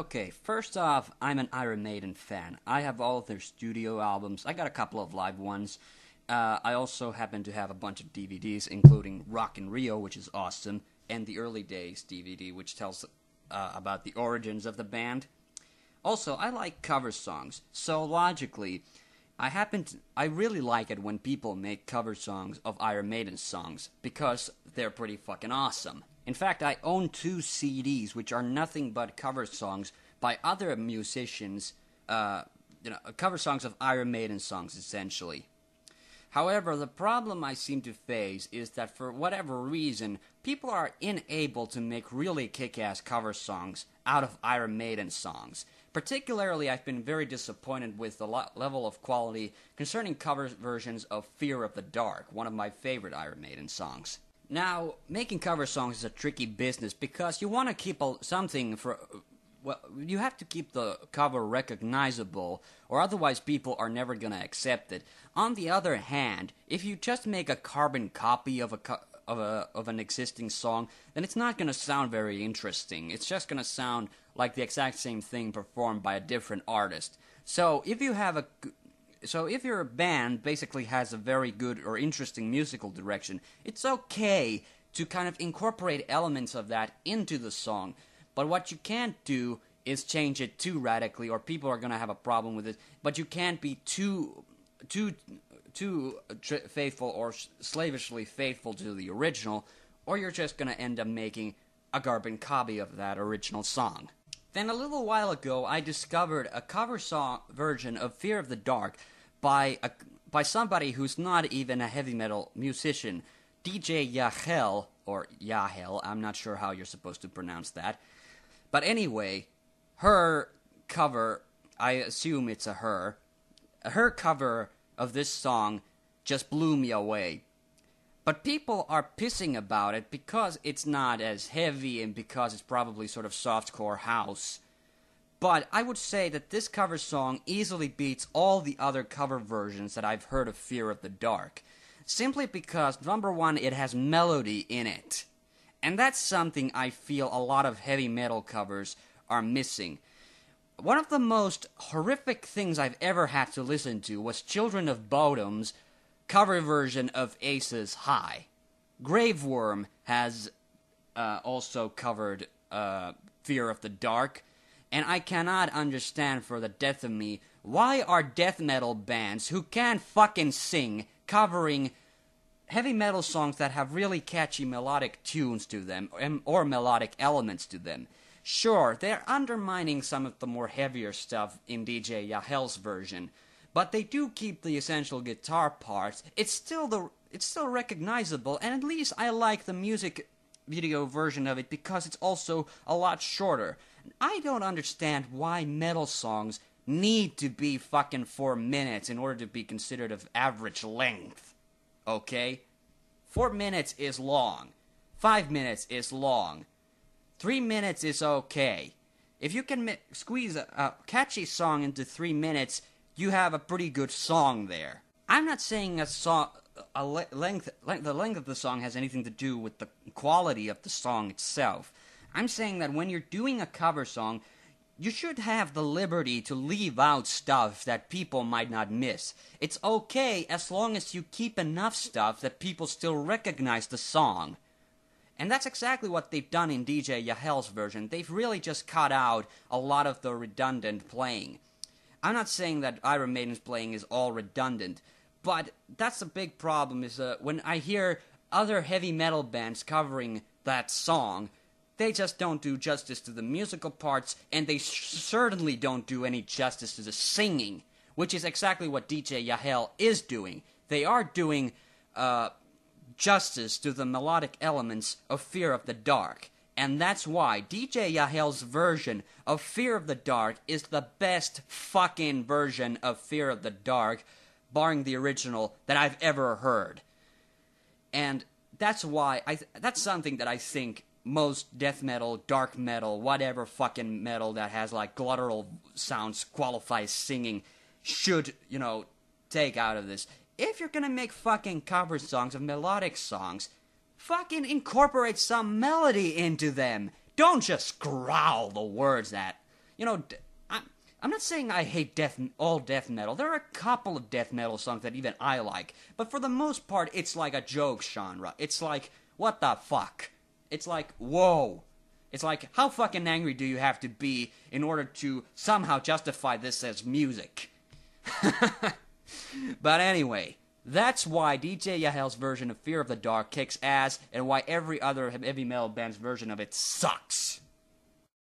Okay, first off, I'm an Iron Maiden fan. I have all of their studio albums. I got a couple of live ones. I also happen to have a bunch of DVDs, including Rock in Rio, which is awesome, and the Early Days DVD, which tells about the origins of the band. Also, I like cover songs, so logically, I really like it when people make cover songs of Iron Maiden songs, because they're pretty fucking awesome. In fact, I own 2 CDs, which are nothing but cover songs by other musicians, cover songs of Iron Maiden songs, essentially. However, the problem I seem to face is that for whatever reason, people are unable to make really kick-ass cover songs out of Iron Maiden songs. Particularly, I've been very disappointed with the level of quality concerning cover versions of Fear of the Dark, one of my favorite Iron Maiden songs. Now, making cover songs is a tricky business because you want to keep something for... Well, you have to keep the cover recognizable, or otherwise people are never going to accept it. On the other hand, if you just make a carbon copy of an existing song, then it's not going to sound very interesting. It's just going to sound like the exact same thing performed by a different artist. So if your band basically has a very good or interesting musical direction, it's okay to kind of incorporate elements of that into the song. But what you can't do is change it too radically, or people are going to have a problem with it. But you can't be too faithful or slavishly faithful to the original, or you're just going to end up making a carbon copy of that original song. Then a little while ago, I discovered a cover song version of Fear of the Dark by somebody who's not even a heavy metal musician, DJ Yahel, or Yah Hell, I'm not sure how you're supposed to pronounce that. But anyway, her cover, I assume it's her cover of this song just blew me away. But people are pissing about it because it's not as heavy and because it's probably sort of softcore house. But I would say that this cover song easily beats all the other cover versions that I've heard of Fear of the Dark. Simply because, number one, it has melody in it. And that's something I feel a lot of heavy metal covers are missing. One of the most horrific things I've ever had to listen to was Children of Bodom's cover version of Ace's High. Graveworm has also covered Fear of the Dark, and I cannot understand for the death of me why are death metal bands who can't fucking sing covering heavy metal songs that have really catchy melodic tunes to them, or melodic elements to them. Sure, they're undermining some of the more heavier stuff in DJ Yahel's version, but they do keep the essential guitar parts. It's still recognizable, and at least I like the music video version of it because it's also a lot shorter. I don't understand why metal songs need to be fucking 4 minutes in order to be considered of average length. Okay? 4 minutes is long. 5 minutes is long. 3 minutes is okay. If you can squeeze a catchy song into 3 minutes, you have a pretty good song there. I'm not saying the length of the song has anything to do with the quality of the song itself. I'm saying that when you're doing a cover song, you should have the liberty to leave out stuff that people might not miss. It's okay as long as you keep enough stuff that people still recognize the song. And that's exactly what they've done in DJ Yahel's version. They've really just cut out a lot of the redundant playing. I'm not saying that Iron Maiden's playing is all redundant, but that's a big problem is when I hear other heavy metal bands covering that song, they just don't do justice to the musical parts, and they certainly don't do any justice to the singing, which is exactly what DJ Yahel is doing. They are doing justice to the melodic elements of Fear of the Dark, and that's why DJ Yahel's version of Fear of the Dark is the best fucking version of Fear of the Dark, barring the original, that I've ever heard. And that's why, that's something that I think most death metal, dark metal, whatever fucking metal that has like guttural sounds qualifies singing should, take out of this. If you're gonna make fucking cover songs of melodic songs, fucking incorporate some melody into them. Don't just growl the words that, You know, I'm not saying I hate all death metal. There are a couple of death metal songs that even I like. But for the most part, it's like a joke genre. It's like, what the fuck? It's like, whoa. It's like, how fucking angry do you have to be in order to somehow justify this as music? But anyway, that's why DJ Yahel's version of Fear of the Dark kicks ass, and why every other heavy metal band's version of it sucks.